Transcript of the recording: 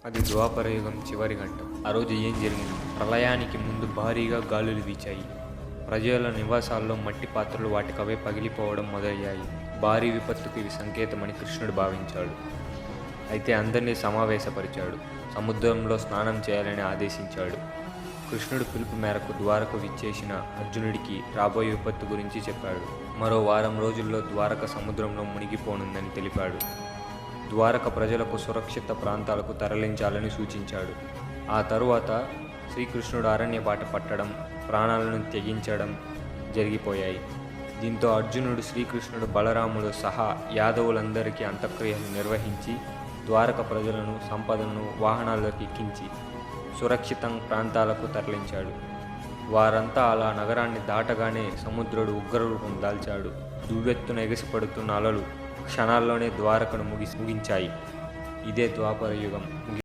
అది ద్వాపరయుగం చివరి ఘట్టం. ఆ రోజు ఏం జరిగింది? ప్రళయానికి ముందు భారీగా గాలులు వీచాయి. ప్రజల నివాసాల్లో మట్టి పాత్రలు వాటికవే పగిలిపోవడం మొదలయ్యాయి. భారీ విపత్తుకు ఇవి సంకేతమని కృష్ణుడు భావించాడు. అయితే అందరినీ సమావేశపరిచాడు. సముద్రంలో స్నానం చేయాలని ఆదేశించాడు. కృష్ణుడు పిలుపు మేరకు ద్వారకు విచ్చేసిన అర్జునుడికి రాబోయే విపత్తు గురించి చెప్పాడు. మరో వారం రోజుల్లో ద్వారక సముద్రంలో మునిగిపోనుందని తెలిపాడు. ద్వారక ప్రజలకు సురక్షిత ప్రాంతాలకు తరలించాలని సూచించాడు. ఆ తరువాత శ్రీకృష్ణుడు అరణ్య బాట పట్టడం, ప్రాణాలను త్యజించడం జరిగిపోయాయి. దీంతో అర్జునుడు, శ్రీకృష్ణుడు, బలరాముడు సహా యాదవులందరికీ అంత్యక్రియలు నిర్వహించి ద్వారక ప్రజలను, సంపదను వాహనాల్లోకి ఎక్కించి సురక్షిత ప్రాంతాలకు తరలించాడు. వారంతా అలా నగరాన్ని దాటగానే సముద్రుడు ఉగ్రరూపం దాల్చాడు. దువ్వెత్తున ఎగసిపడుతున్న అలలు క్షణాల్లోనే ద్వారకను ముగించాయి. ఇదే ద్వాపర యుగం.